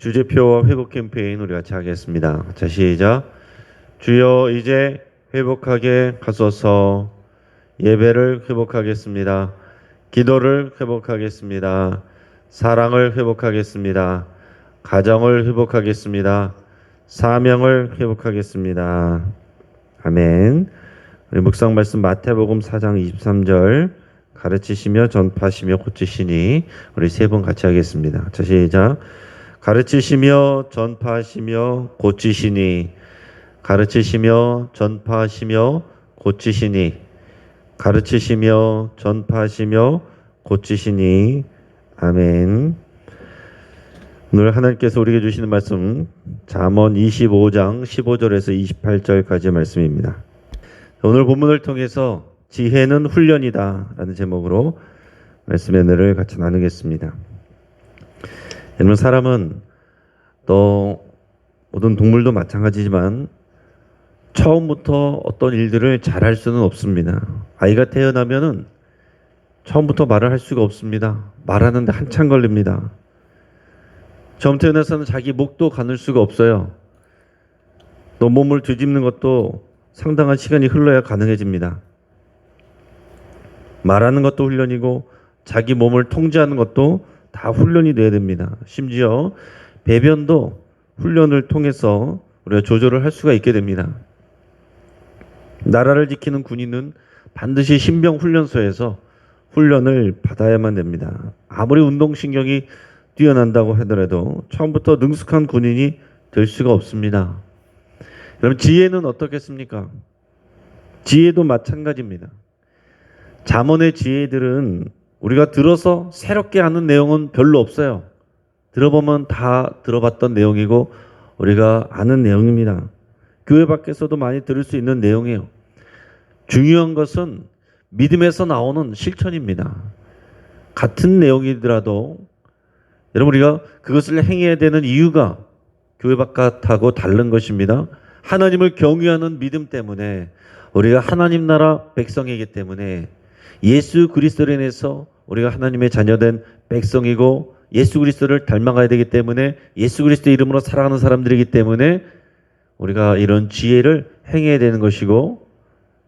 주제표와 회복 캠페인 우리 같이 하겠습니다. 자, 시작. 주여 이제 회복하게 하소서. 예배를 회복하겠습니다. 기도를 회복하겠습니다. 사랑을 회복하겠습니다. 가정을 회복하겠습니다. 사명을 회복하겠습니다. 아멘. 우리 묵상 말씀 마태복음 4장 23절 가르치시며 전파하시며 고치시니 우리 세 번 같이 하겠습니다. 자, 시작. 가르치시며 전파하시며 고치시니 가르치시며 전파하시며 고치시니 가르치시며 전파하시며 고치시니 아멘. 오늘 하나님께서 우리에게 주시는 말씀 잠언 25장 15절에서 28절까지의 말씀입니다. 오늘 본문을 통해서 지혜는 훈련이다 라는 제목으로 말씀의 은혜를 같이 나누겠습니다. 여러분, 사람은 또 모든 동물도 마찬가지지만 처음부터 어떤 일들을 잘할 수는 없습니다. 아이가 태어나면은 처음부터 말을 할 수가 없습니다. 말하는데 한참 걸립니다. 처음 태어나서는 자기 목도 가눌 수가 없어요. 또 몸을 뒤집는 것도 상당한 시간이 흘러야 가능해집니다. 말하는 것도 훈련이고 자기 몸을 통제하는 것도 다 훈련이 돼야 됩니다. 심지어 배변도 훈련을 통해서 우리가 조절을 할 수가 있게 됩니다. 나라를 지키는 군인은 반드시 신병훈련소에서 훈련을 받아야만 됩니다. 아무리 운동신경이 뛰어난다고 하더라도 처음부터 능숙한 군인이 될 수가 없습니다. 그럼 지혜는 어떻겠습니까? 지혜도 마찬가지입니다. 잠언의 지혜들은 우리가 들어서 새롭게 아는 내용은 별로 없어요. 들어보면 다 들어봤던 내용이고 우리가 아는 내용입니다. 교회 밖에서도 많이 들을 수 있는 내용이에요. 중요한 것은 믿음에서 나오는 실천입니다. 같은 내용이더라도 여러분, 우리가 그것을 행해야 되는 이유가 교회 바깥하고 다른 것입니다. 하나님을 경외하는 믿음 때문에, 우리가 하나님 나라 백성이기 때문에, 예수 그리스도로 인해서 우리가 하나님의 자녀된 백성이고 예수 그리스도를 닮아가야 되기 때문에, 예수 그리스도 이름으로 살아가는 사람들이기 때문에 우리가 이런 지혜를 행해야 되는 것이고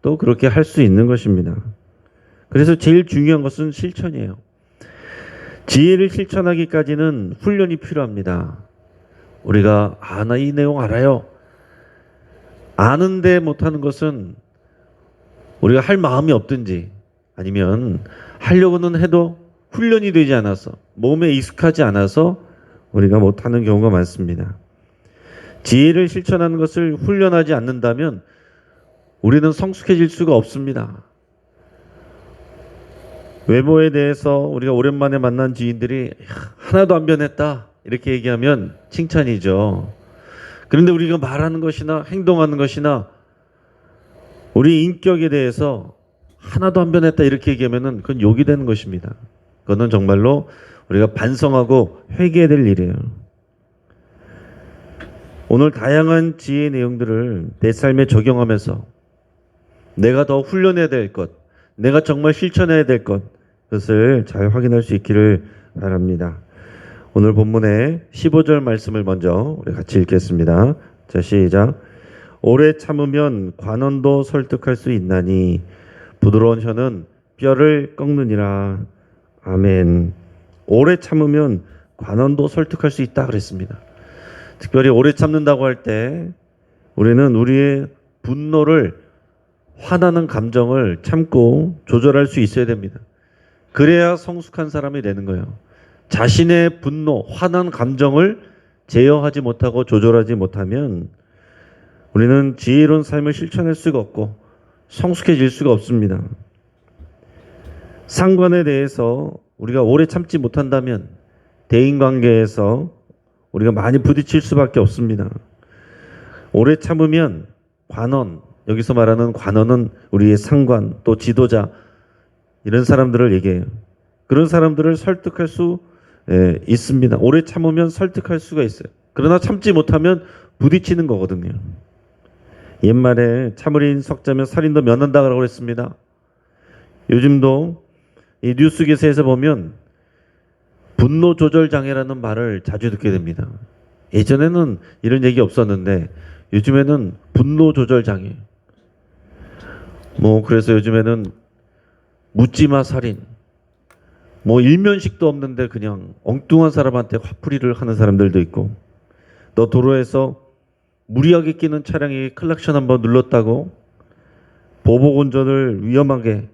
또 그렇게 할 수 있는 것입니다. 그래서 제일 중요한 것은 실천이에요. 지혜를 실천하기까지는 훈련이 필요합니다. 우리가 나 이 내용 알아요. 아는데 못하는 것은 우리가 할 마음이 없든지 아니면 하려고는 해도 훈련이 되지 않아서, 몸에 익숙하지 않아서 우리가 못하는 경우가 많습니다. 지혜를 실천하는 것을 훈련하지 않는다면 우리는 성숙해질 수가 없습니다. 외모에 대해서 우리가 오랜만에 만난 지인들이 하나도 안 변했다 이렇게 얘기하면 칭찬이죠. 그런데 우리가 말하는 것이나 행동하는 것이나 우리 인격에 대해서 하나도 안 변했다 이렇게 얘기하면 그건 욕이 되는 것입니다. 그거는 정말로 우리가 반성하고 회개해야 될 일이에요. 오늘 다양한 지혜의 내용들을 내 삶에 적용하면서 내가 더 훈련해야 될 것, 내가 정말 실천해야 될 것, 그것을 잘 확인할 수 있기를 바랍니다. 오늘 본문의 15절 말씀을 먼저 우리 같이 읽겠습니다. 자, 시작. 오래 참으면 관원도 설득할 수 있나니 부드러운 혀는 뼈를 꺾느니라. 아멘. 오래 참으면 관원도 설득할 수 있다 그랬습니다. 특별히 오래 참는다고 할 때 우리는 우리의 분노를, 화나는 감정을 참고 조절할 수 있어야 됩니다. 그래야 성숙한 사람이 되는 거예요. 자신의 분노, 화난 감정을 제어하지 못하고 조절하지 못하면 우리는 지혜로운 삶을 실천할 수가 없고 성숙해질 수가 없습니다. 상관에 대해서 우리가 오래 참지 못한다면 대인관계에서 우리가 많이 부딪힐 수밖에 없습니다. 오래 참으면 관원, 여기서 말하는 관원은 우리의 상관, 또 지도자, 이런 사람들을 얘기해요. 그런 사람들을 설득할 수 있습니다. 오래 참으면 설득할 수가 있어요. 그러나 참지 못하면 부딪히는 거거든요. 옛말에 참을인 석자면 살인도 면한다고 그랬습니다. 요즘도 이 뉴스 기사에서 보면 분노 조절 장애라는 말을 자주 듣게 됩니다. 예전에는 이런 얘기 없었는데 요즘에는 분노 조절 장애. 뭐 그래서 요즘에는 묻지마 살인. 뭐 일면식도 없는데 그냥 엉뚱한 사람한테 화풀이를 하는 사람들도 있고, 너 도로에서 무리하게 끼는 차량이 클락션 한번 눌렀다고 보복 운전을 위험하게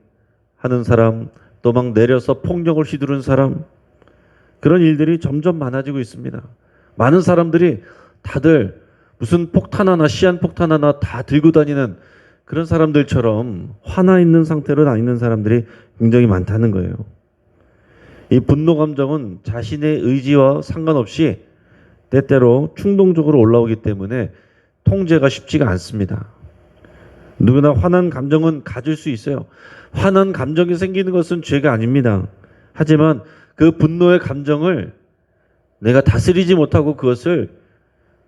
하는 사람, 또 막 내려서 폭력을 휘두르는 사람, 그런 일들이 점점 많아지고 있습니다. 많은 사람들이 다들 무슨 폭탄 하나, 시한폭탄 하나 다 들고 다니는 그런 사람들처럼 화나 있는 상태로 다니는 사람들이 굉장히 많다는 거예요. 이 분노 감정은 자신의 의지와 상관없이 때때로 충동적으로 올라오기 때문에 통제가 쉽지가 않습니다. 누구나 화난 감정은 가질 수 있어요. 화난 감정이 생기는 것은 죄가 아닙니다. 하지만 그 분노의 감정을 내가 다스리지 못하고 그것을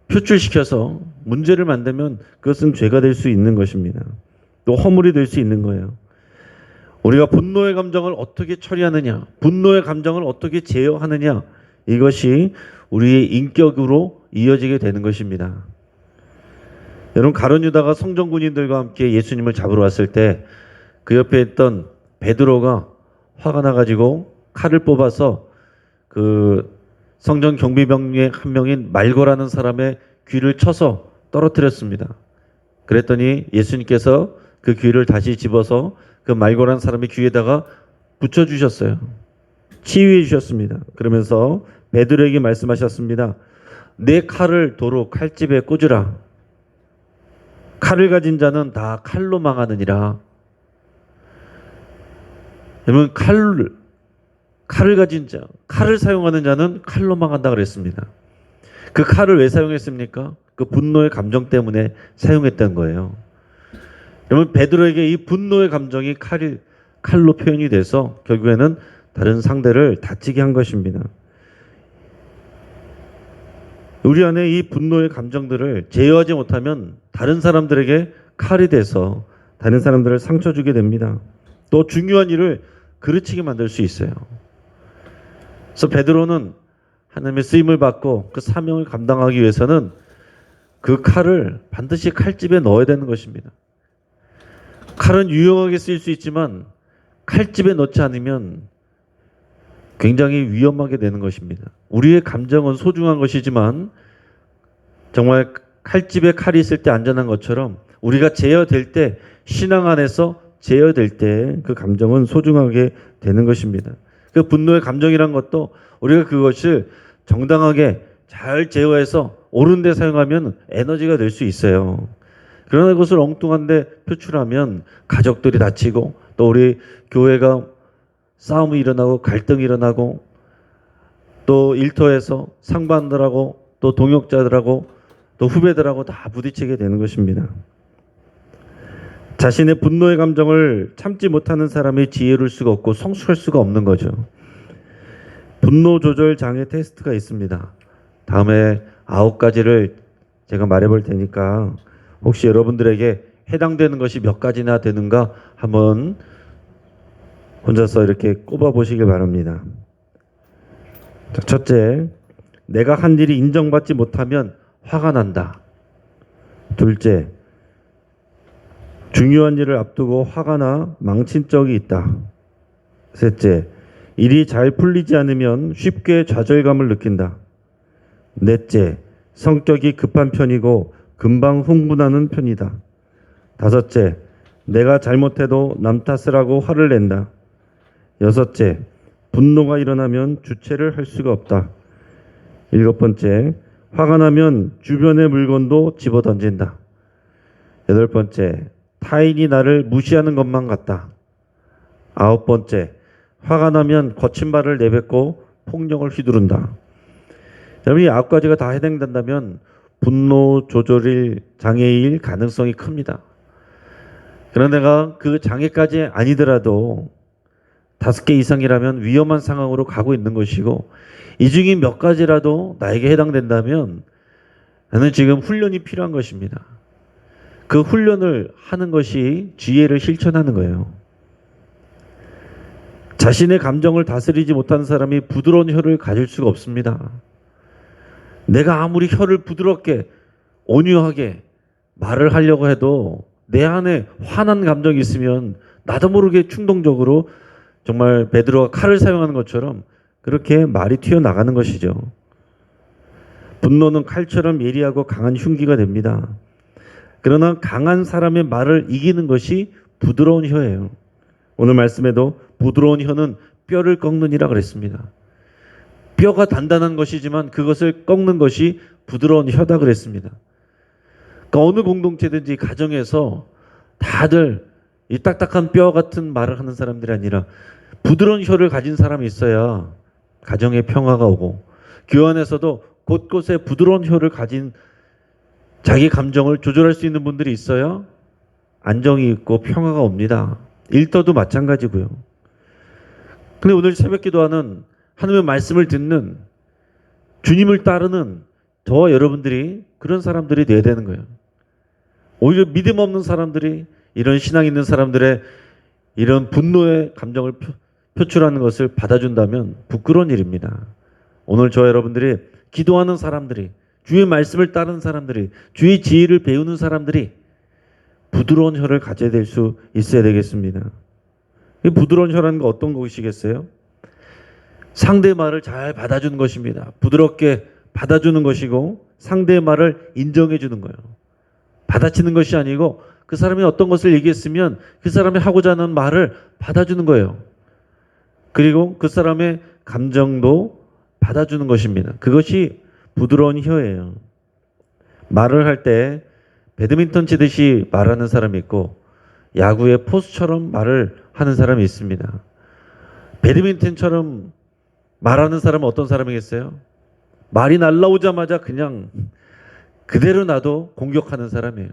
표출시켜서 문제를 만들면 그것은 죄가 될 수 있는 것입니다. 또 허물이 될 수 있는 거예요. 우리가 분노의 감정을 어떻게 처리하느냐, 분노의 감정을 어떻게 제어하느냐, 이것이 우리의 인격으로 이어지게 되는 것입니다. 여러분, 가룟 유다가 성전 군인들과 함께 예수님을 잡으러 왔을 때 그 옆에 있던 베드로가 화가 나가지고 칼을 뽑아서 그 성전 경비병 중에 한 명인 말고라는 사람의 귀를 쳐서 떨어뜨렸습니다. 그랬더니 예수님께서 그 귀를 다시 집어서 그 말고라는 사람의 귀에다가 붙여주셨어요. 치유해 주셨습니다. 그러면서 베드로에게 말씀하셨습니다. 내 칼을 도로 칼집에 꽂으라. 칼을 가진 자는 다 칼로 망하느니라. 여러분, 칼을 가진 자, 칼을 사용하는 자는 칼로 망한다 그랬습니다. 그 칼을 왜 사용했습니까? 그 분노의 감정 때문에 사용했던 거예요. 여러분, 베드로에게 이 분노의 감정이 칼로 표현이 돼서 결국에는 다른 상대를 다치게 한 것입니다. 우리 안에 이 분노의 감정들을 제어하지 못하면 다른 사람들에게 칼이 돼서 다른 사람들을 상처 주게 됩니다. 또 중요한 일을 그르치게 만들 수 있어요. 그래서 베드로는 하나님의 쓰임을 받고 그 사명을 감당하기 위해서는 그 칼을 반드시 칼집에 넣어야 되는 것입니다. 칼은 유용하게 쓰일 수 있지만 칼집에 넣지 않으면 굉장히 위험하게 되는 것입니다. 우리의 감정은 소중한 것이지만 정말 칼집에 칼이 있을 때 안전한 것처럼 우리가 제어될 때, 신앙 안에서 제어될 때 그 감정은 소중하게 되는 것입니다. 그 분노의 감정이란 것도 우리가 그것을 정당하게 잘 제어해서 옳은 데 사용하면 에너지가 될 수 있어요. 그러나 그것을 엉뚱한데 표출하면 가족들이 다치고 또 우리 교회가 싸움이 일어나고 갈등이 일어나고 또 일터에서 상반들하고 또 동역자들하고 또 후배들하고 다 부딪히게 되는 것입니다. 자신의 분노의 감정을 참지 못하는 사람이 지혜로울 수가 없고 성숙할 수가 없는 거죠. 분노 조절 장애 테스트가 있습니다. 다음에 9가지를 제가 말해볼 테니까 혹시 여러분들에게 해당되는 것이 몇 가지나 되는가 한번 혼자서 이렇게 꼽아보시길 바랍니다. 첫째, 내가 한 일이 인정받지 못하면 화가 난다. 둘째, 중요한 일을 앞두고 화가 나 망친 적이 있다. 셋째, 일이 잘 풀리지 않으면 쉽게 좌절감을 느낀다. 넷째, 성격이 급한 편이고 금방 흥분하는 편이다. 다섯째, 내가 잘못해도 남 탓을 하고 화를 낸다. 여섯째, 분노가 일어나면 주체를 할 수가 없다. 일곱 번째, 화가 나면 주변의 물건도 집어던진다. 여덟 번째, 타인이 나를 무시하는 것만 같다. 아홉 번째, 화가 나면 거친 말을 내뱉고 폭력을 휘두른다. 여러분, 이 9가지가 다 해당된다면 분노 조절 장애일 가능성이 큽니다. 그러나 내가 그 장애까지 아니더라도 5개 이상이라면 위험한 상황으로 가고 있는 것이고, 이 중에 몇 가지라도 나에게 해당된다면 나는 지금 훈련이 필요한 것입니다. 그 훈련을 하는 것이 지혜를 실천하는 거예요. 자신의 감정을 다스리지 못하는 사람이 부드러운 혀를 가질 수가 없습니다. 내가 아무리 혀를 부드럽게 온유하게 말을 하려고 해도 내 안에 화난 감정이 있으면 나도 모르게 충동적으로 정말 베드로가 칼을 사용하는 것처럼 그렇게 말이 튀어나가는 것이죠. 분노는 칼처럼 예리하고 강한 흉기가 됩니다. 그러나 강한 사람의 말을 이기는 것이 부드러운 혀예요. 오늘 말씀에도 부드러운 혀는 뼈를 꺾느니라 그랬습니다. 뼈가 단단한 것이지만 그것을 꺾는 것이 부드러운 혀다 그랬습니다. 그러니까 어느 공동체든지 가정에서 다들 이 딱딱한 뼈 같은 말을 하는 사람들이 아니라 부드러운 혀를 가진 사람이 있어야 가정에 평화가 오고, 교회 안에서도 곳곳에 부드러운 혀를 가진 자기 감정을 조절할 수 있는 분들이 있어야 안정이 있고 평화가 옵니다. 일터도 마찬가지고요. 근데 오늘 새벽 기도하는 하나님의 말씀을 듣는, 주님을 따르는 저와 여러분들이 그런 사람들이 돼야 되는 거예요. 오히려 믿음 없는 사람들이 이런 신앙 있는 사람들의 이런 분노의 감정을 표출하는 것을 받아준다면 부끄러운 일입니다. 오늘 저와 여러분들이 기도하는 사람들이, 주의 말씀을 따르는 사람들이, 주의 지혜를 배우는 사람들이 부드러운 혀를 가져야 될 수 있어야 되겠습니다. 이 부드러운 혀라는 거 어떤 것이겠어요? 상대의 말을 잘 받아주는 것입니다. 부드럽게 받아주는 것이고 상대의 말을 인정해 주는 거예요. 받아치는 것이 아니고 그 사람이 어떤 것을 얘기했으면 그 사람이 하고자 하는 말을 받아주는 거예요. 그리고 그 사람의 감정도 받아주는 것입니다. 그것이 부드러운 혀예요. 말을 할 때 배드민턴 치듯이 말하는 사람이 있고 야구의 포수처럼 말을 하는 사람이 있습니다. 배드민턴처럼 말하는 사람은 어떤 사람이겠어요? 말이 날라오자마자 그냥 그대로 놔도 공격하는 사람이에요.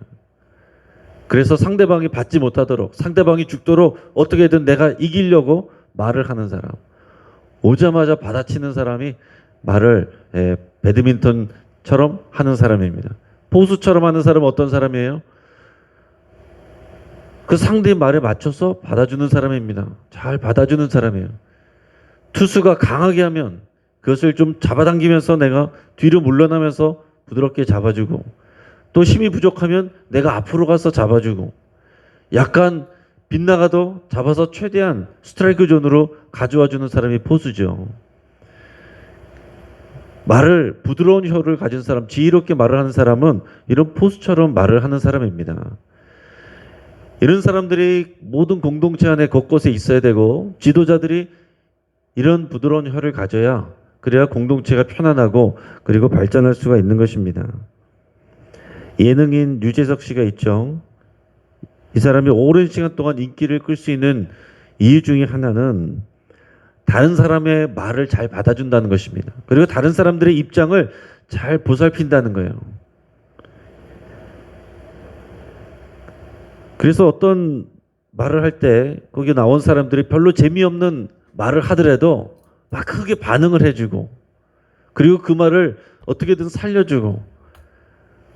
그래서 상대방이 받지 못하도록, 상대방이 죽도록 어떻게든 내가 이기려고 말을 하는 사람. 오자마자 받아치는 사람이 말을 배드민턴처럼 하는 사람입니다. 포수처럼 하는 사람은 어떤 사람이에요? 그 상대의 말에 맞춰서 받아주는 사람입니다. 잘 받아주는 사람이에요. 투수가 강하게 하면 그것을 좀 잡아당기면서 내가 뒤로 물러나면서 부드럽게 잡아주고, 또 힘이 부족하면 내가 앞으로 가서 잡아주고, 약간 빗나가도 잡아서 최대한 스트라이크 존으로 가져와주는 사람이 포수죠. 말을, 부드러운 혀를 가진 사람, 지혜롭게 말을 하는 사람은 이런 포수처럼 말을 하는 사람입니다. 이런 사람들이 모든 공동체 안에 곳곳에 있어야 되고, 지도자들이 이런 부드러운 혀를 가져야, 그래야 공동체가 편안하고 그리고 발전할 수가 있는 것입니다. 예능인 유재석 씨가 있죠. 이 사람이 오랜 시간 동안 인기를 끌 수 있는 이유 중에 하나는 다른 사람의 말을 잘 받아준다는 것입니다. 그리고 다른 사람들의 입장을 잘 보살핀다는 거예요. 그래서 어떤 말을 할 때 거기 나온 사람들이 별로 재미없는 말을 하더라도 막 크게 반응을 해주고, 그리고 그 말을 어떻게든 살려주고,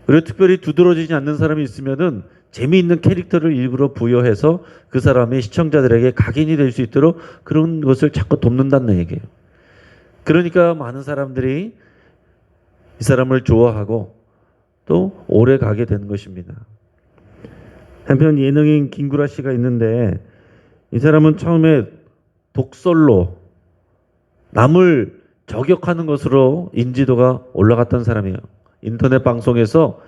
그리고 특별히 두드러지지 않는 사람이 있으면은 재미있는 캐릭터를 일부러 부여해서 그 사람이 시청자들에게 각인이 될 수 있도록 그런 것을 자꾸 돕는다는 얘기예요. 그러니까 많은 사람들이 이 사람을 좋아하고 또 오래 가게 되는 것입니다. 한편 예능인 김구라 씨가 있는데, 이 사람은 처음에 독설로 남을 저격하는 것으로 인지도가 올라갔던 사람이에요. 인터넷 방송에서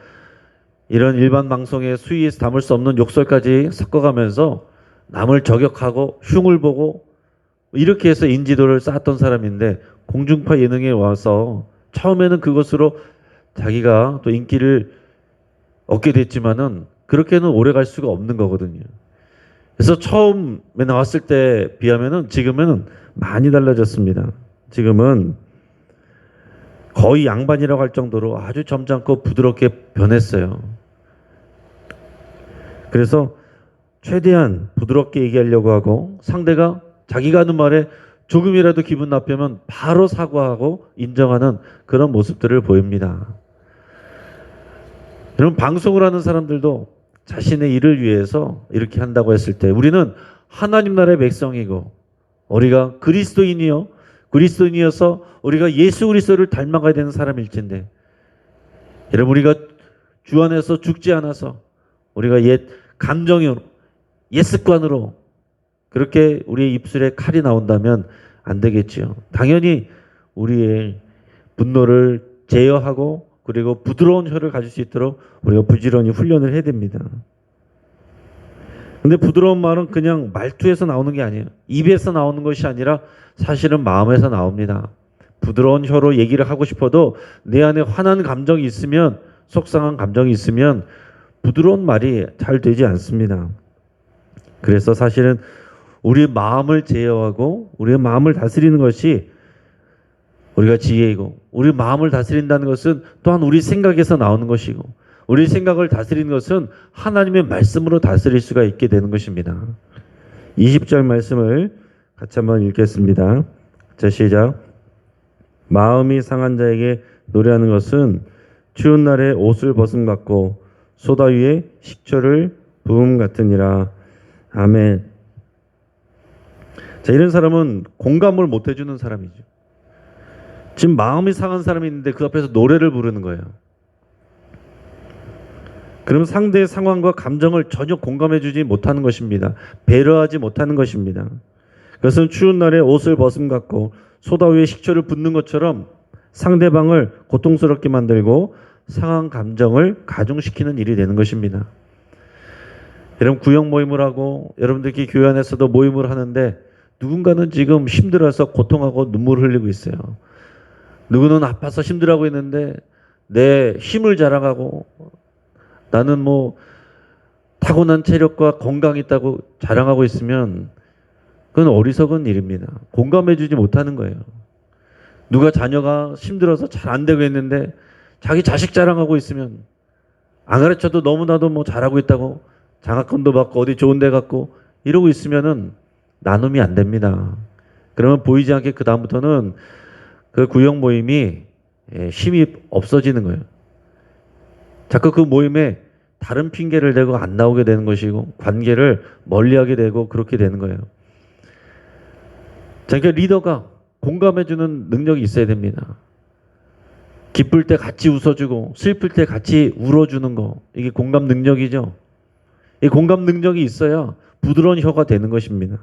이런 일반 방송의 수위에서 담을 수 없는 욕설까지 섞어가면서 남을 저격하고 흉을 보고 이렇게 해서 인지도를 쌓았던 사람인데, 공중파 예능에 와서 처음에는 그것으로 자기가 또 인기를 얻게 됐지만은 그렇게는 오래 갈 수가 없는 거거든요. 그래서 처음에 나왔을 때 비하면은 지금은 많이 달라졌습니다. 지금은 거의 양반이라고 할 정도로 아주 점잖고 부드럽게 변했어요. 그래서 최대한 부드럽게 얘기하려고 하고, 상대가 자기가 하는 말에 조금이라도 기분 나쁘면 바로 사과하고 인정하는 그런 모습들을 보입니다. 여러분, 방송을 하는 사람들도 자신의 일을 위해서 이렇게 한다고 했을 때, 우리는 하나님 나라의 백성이고 우리가 그리스도인이어서 우리가 예수 그리스도를 닮아가야 되는 사람일진데, 여러분, 우리가 주 안에서 죽지 않아서 우리가 옛 감정으로, 옛 습관으로 그렇게 우리의 입술에 칼이 나온다면 안 되겠지요. 당연히 우리의 분노를 제어하고 그리고 부드러운 혀를 가질 수 있도록 우리가 부지런히 훈련을 해야 됩니다. 근데 부드러운 말은 그냥 말투에서 나오는 게 아니에요. 입에서 나오는 것이 아니라 사실은 마음에서 나옵니다. 부드러운 혀로 얘기를 하고 싶어도 내 안에 화난 감정이 있으면, 속상한 감정이 있으면 부드러운 말이 잘 되지 않습니다. 그래서 사실은 우리 마음을 제어하고 우리의 마음을 다스리는 것이 우리가 지혜이고, 우리 마음을 다스린다는 것은 또한 우리 생각에서 나오는 것이고, 우리 생각을 다스리는 것은 하나님의 말씀으로 다스릴 수가 있게 되는 것입니다. 20절 말씀을 같이 한번 읽겠습니다. 자, 시작. 마음이 상한 자에게 노래하는 것은 추운 날에 옷을 벗음 같고 소다 위에 식초를 부음 같으니라. 아멘. 자, 이런 사람은 공감을 못 해주는 사람이죠. 지금 마음이 상한 사람이 있는데 그 앞에서 노래를 부르는 거예요. 그러면 상대의 상황과 감정을 전혀 공감해주지 못하는 것입니다. 배려하지 못하는 것입니다. 그것은 추운 날에 옷을 벗음 같고 소다 위에 식초를 붓는 것처럼 상대방을 고통스럽게 만들고 상한 감정을 가중시키는 일이 되는 것입니다. 여러분, 구역 모임을 하고 여러분들끼리 교회 안에서도 모임을 하는데 누군가는 지금 힘들어서 고통하고 눈물을 흘리고 있어요. 누구는 아파서 힘들어하고 있는데 내 힘을 자랑하고 나는 뭐 타고난 체력과 건강이 있다고 자랑하고 있으면 그건 어리석은 일입니다. 공감해주지 못하는 거예요. 누가 자녀가 힘들어서 잘 안 되고 있는데 자기 자식 자랑하고 있으면, 안 가르쳐도 너무나도 뭐 잘하고 있다고 장학금도 받고 어디 좋은 데 갔고 이러고 있으면은 나눔이 안 됩니다. 그러면 보이지 않게 그 다음부터는 그 구역 모임이 힘이 없어지는 거예요. 자꾸 그 모임에 다른 핑계를 대고 안 나오게 되는 것이고 관계를 멀리하게 되고 그렇게 되는 거예요. 자, 그러니까 리더가 공감해주는 능력이 있어야 됩니다. 기쁠 때 같이 웃어주고 슬플 때 같이 울어주는 거, 이게 공감 능력이죠. 이 공감 능력이 있어야 부드러운 혀가 되는 것입니다.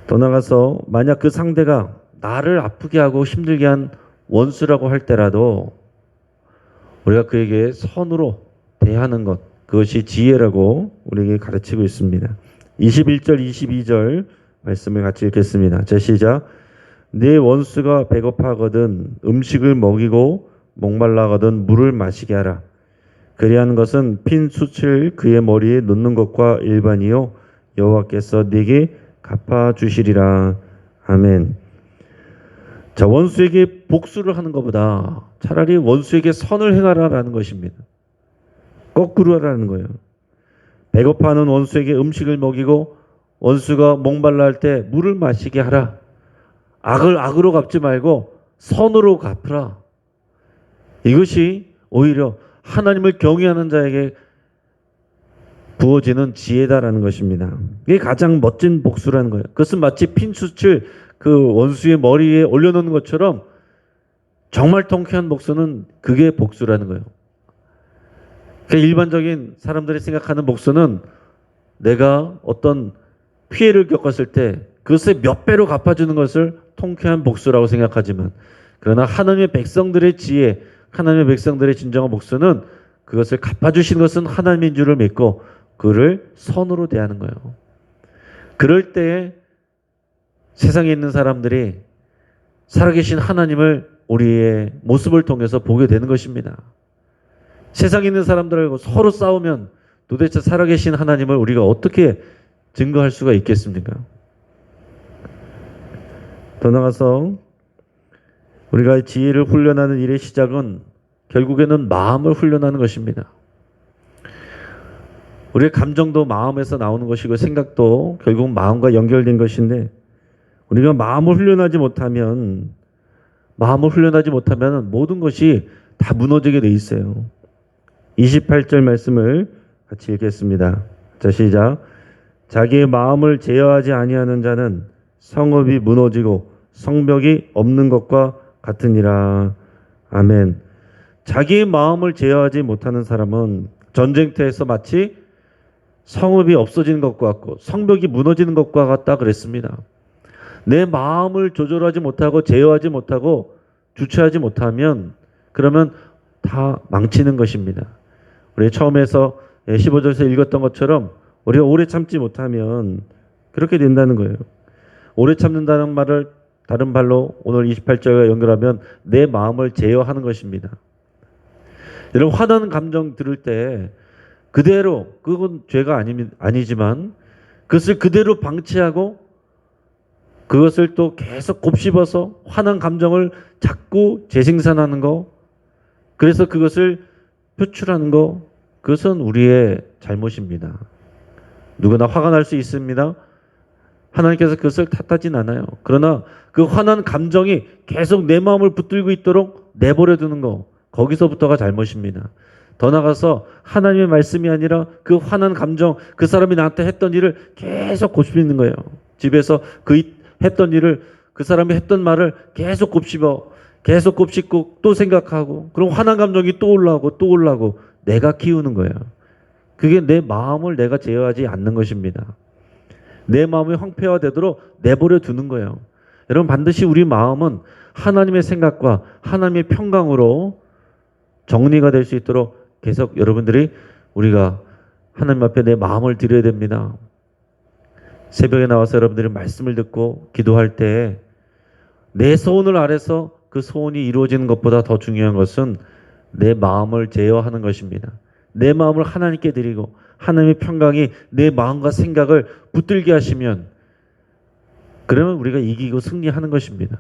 더 나아가서 만약 그 상대가 나를 아프게 하고 힘들게 한 원수라고 할 때라도 우리가 그에게 선으로 대하는 것, 그것이 지혜라고 우리에게 가르치고 있습니다. 21절 22절 말씀을 같이 읽겠습니다. 자, 시작. 네 원수가 배고파하거든 음식을 먹이고 목말라하거든 물을 마시게 하라. 그리하는 것은 핀 숯을 그의 머리에 놓는 것과 일반이요 여호와께서 네게 갚아주시리라. 아멘. 자, 원수에게 복수를 하는 것보다 차라리 원수에게 선을 행하라라는 것입니다. 거꾸로 하라는 거예요. 배고파하는 원수에게 음식을 먹이고 원수가 목말라 할 때 물을 마시게 하라. 악을 악으로 갚지 말고 선으로 갚으라. 이것이 오히려 하나님을 경외하는 자에게 부어지는 지혜다라는 것입니다. 이게 가장 멋진 복수라는 거예요. 그것은 마치 핀숯을 그 원수의 머리에 올려놓는 것처럼 정말 통쾌한 복수는 그게 복수라는 거예요. 그러니까 일반적인 사람들이 생각하는 복수는 내가 어떤 피해를 겪었을 때 그것의 몇 배로 갚아주는 것을 통쾌한 복수라고 생각하지만, 그러나 하나님의 백성들의 지혜, 하나님의 백성들의 진정한 복수는 그것을 갚아주신 것은 하나님인 줄을 믿고 그를 선으로 대하는 거예요. 그럴 때에 세상에 있는 사람들이 살아계신 하나님을 우리의 모습을 통해서 보게 되는 것입니다. 세상에 있는 사람들하고 서로 싸우면 도대체 살아계신 하나님을 우리가 어떻게 증거할 수가 있겠습니까? 더 나아가서 우리가 지혜를 훈련하는 일의 시작은 결국에는 마음을 훈련하는 것입니다. 우리의 감정도 마음에서 나오는 것이고 생각도 결국 마음과 연결된 것인데, 우리가 마음을 훈련하지 못하면 모든 것이 다 무너지게 돼 있어요. 28절 말씀을 같이 읽겠습니다. 자, 시작. 자기의 마음을 제어하지 아니하는 자는 성읍이 무너지고 성벽이 없는 것과 같으니라. 아멘. 자기의 마음을 제어하지 못하는 사람은 전쟁터에서 마치 성읍이 없어지는 것과 같고 성벽이 무너지는 것과 같다 그랬습니다. 내 마음을 조절하지 못하고 제어하지 못하고 주체하지 못하면 그러면 다 망치는 것입니다. 우리 처음에서 15절에서 읽었던 것처럼 우리가 오래 참지 못하면 그렇게 된다는 거예요. 오래 참는다는 말을 다른 말로 오늘 28절과 연결하면 내 마음을 제어하는 것입니다. 여러분 화나는 감정 들을 때 그대로 그건 죄가 아니지만 그것을 그대로 방치하고 그것을 또 계속 곱씹어서 화난 감정을 자꾸 재생산하는 거 그래서 그것을 표출하는 거 그것은 우리의 잘못입니다. 누구나 화가 날 수 있습니다. 하나님께서 그것을 탓하진 않아요. 그러나 그 화난 감정이 계속 내 마음을 붙들고 있도록 내버려 두는 거 거기서부터가 잘못입니다. 더 나아가서 하나님의 말씀이 아니라 그 화난 감정 그 사람이 나한테 했던 일을 계속 곱씹는 거예요. 집에서 했던 일을 그 사람이 했던 말을 계속 곱씹고 또 생각하고 그럼 화난 감정이 또 올라오고 내가 키우는 거예요. 그게 내 마음을 내가 제어하지 않는 것입니다. 내 마음이 황폐화되도록 내버려 두는 거예요. 여러분 반드시 우리 마음은 하나님의 생각과 하나님의 평강으로 정리가 될 수 있도록 계속 여러분들이 우리가 하나님 앞에 내 마음을 드려야 됩니다. 새벽에 나와서 여러분들이 말씀을 듣고 기도할 때 내 소원을 아래서 그 소원이 이루어지는 것보다 더 중요한 것은 내 마음을 제어하는 것입니다. 내 마음을 하나님께 드리고 하나님의 평강이 내 마음과 생각을 붙들게 하시면 그러면 우리가 이기고 승리하는 것입니다.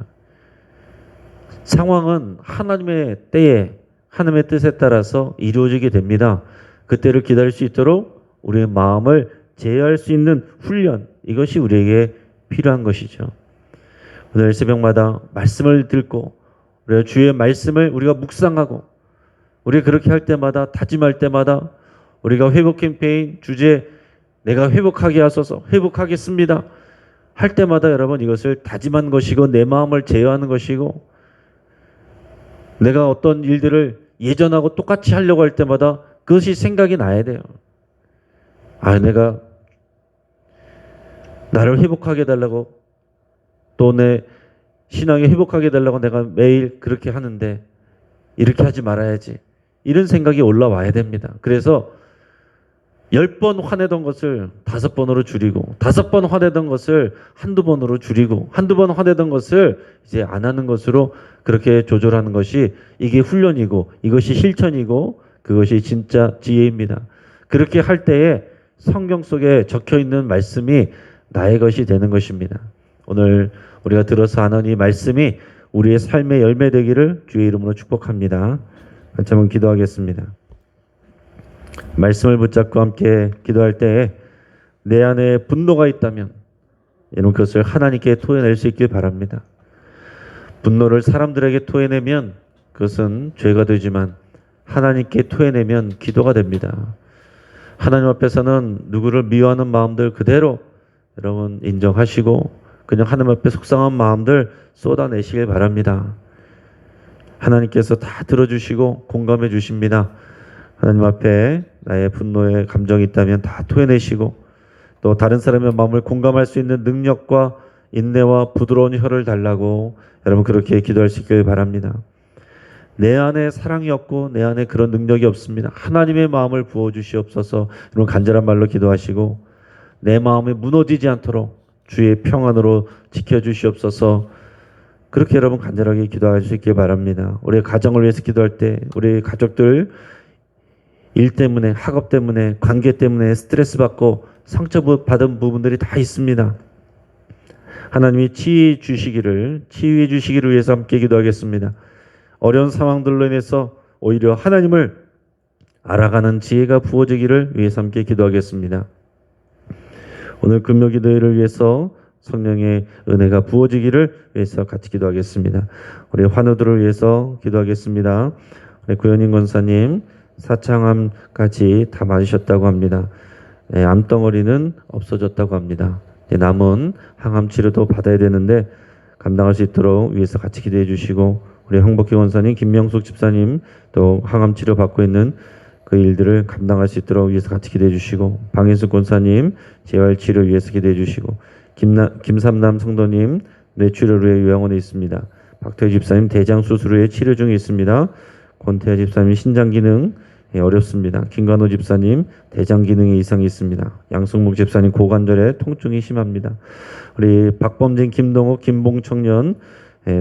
상황은 하나님의 때에 하나님의 뜻에 따라서 이루어지게 됩니다. 그때를 기다릴 수 있도록 우리의 마음을 제어할 수 있는 훈련 이것이 우리에게 필요한 것이죠. 오늘 새벽마다 말씀을 듣고 우리가 주의 말씀을 우리가 묵상하고 우리가 그렇게 할 때마다 다짐할 때마다 우리가 회복 캠페인 주제 내가 회복하게 하소서 회복하겠습니다 할 때마다 여러분 이것을 다짐한 것이고 내 마음을 제어하는 것이고 내가 어떤 일들을 예전하고 똑같이 하려고 할 때마다 그것이 생각이 나야 돼요. 내가 나를 회복하게 해달라고 또 내 신앙이 회복하게 해달라고 내가 매일 그렇게 하는데 이렇게 하지 말아야지. 이런 생각이 올라와야 됩니다. 그래서 10번 화내던 것을 5번으로 줄이고 5번 화내던 것을 한두 번으로 줄이고 한두 번 화내던 것을 이제 안 하는 것으로 그렇게 조절하는 것이 이게 훈련이고 이것이 실천이고 그것이 진짜 지혜입니다. 그렇게 할 때에 성경 속에 적혀 있는 말씀이 나의 것이 되는 것입니다. 오늘 우리가 들어서 하는 이 말씀이 우리의 삶의 열매 되기를 주의 이름으로 축복합니다. 같이 한번 기도하겠습니다. 말씀을 붙잡고 함께 기도할 때에 내 안에 분노가 있다면 이런 것을 하나님께 토해낼 수 있길 바랍니다. 분노를 사람들에게 토해내면 그것은 죄가 되지만 하나님께 토해내면 기도가 됩니다. 하나님 앞에서는 누구를 미워하는 마음들 그대로 여러분 인정하시고 그냥 하나님 앞에 속상한 마음들 쏟아내시길 바랍니다. 하나님께서 다 들어주시고 공감해 주십니다. 하나님 앞에 나의 분노의 감정이 있다면 다 토해내시고 또 다른 사람의 마음을 공감할 수 있는 능력과 인내와 부드러운 혀를 달라고 여러분 그렇게 기도할 수 있길 바랍니다. 내 안에 사랑이 없고 내 안에 그런 능력이 없습니다. 하나님의 마음을 부어주시옵소서. 여러분 간절한 말로 기도하시고 내 마음이 무너지지 않도록 주의 평안으로 지켜주시옵소서. 그렇게 여러분 간절하게 기도할 수 있길 바랍니다. 우리 가정을 위해서 기도할 때 우리 가족들 일 때문에 학업 때문에 관계 때문에 스트레스 받고 상처받은 부분들이 다 있습니다. 하나님이 치유해 주시기를 위해서 함께 기도하겠습니다. 어려운 상황들로 인해서 오히려 하나님을 알아가는 지혜가 부어지기를 위해서 함께 기도하겠습니다. 오늘 금요기도회를 위해서 성령의 은혜가 부어지기를 위해서 같이 기도하겠습니다. 우리 환우들을 위해서 기도하겠습니다. 우리 구현인 권사님 사창암까지 다 맞으셨다고 합니다. 암덩어리는 없어졌다고 합니다. 남은 항암 치료도 받아야 되는데 감당할 수 있도록 위해서 같이 기도해 주시고 우리 황복희 원사님, 김명숙 집사님 또 항암 치료 받고 있는 그 일들을 감당할 수 있도록 위해서 같이 기도해 주시고, 방인숙 권사님 재활 치료 위해서 기도해 주시고, 김삼남 성도님 뇌출혈 후에 요양원에 있습니다. 박태희 집사님 대장 수술 후에 치료 중에 있습니다. 권태하 집사님 신장 기능 어렵습니다. 김관호 집사님 대장 기능에 이상이 있습니다. 양승목 집사님 고관절에 통증이 심합니다. 우리 박범진, 김동욱, 김봉청년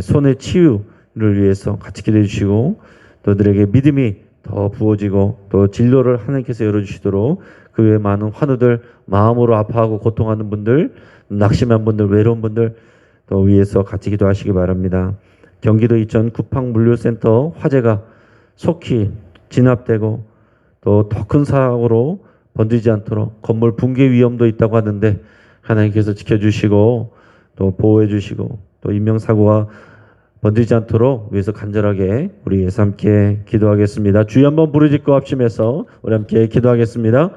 손의 치유를 위해서 같이 기도해 주시고, 또 그들에게 믿음이 더 부어지고 또 진로를 하나님께서 열어주시도록, 그 외에 많은 환우들, 마음으로 아파하고 고통하는 분들, 낙심한 분들, 외로운 분들 또 위해서 같이 기도하시기 바랍니다. 경기도 이천 쿠팡물류센터 화재가 속히 진압되고 또 더 큰 사고로 번지지 않도록 건물 붕괴 위험도 있다고 하는데, 하나님께서 지켜주시고 또 보호해 주시고 또 인명사고가 번지지 않도록 위해서 간절하게 우리 예수 함께 기도하겠습니다. 주여 한번 부르짖고 합심해서 우리 함께 기도하겠습니다.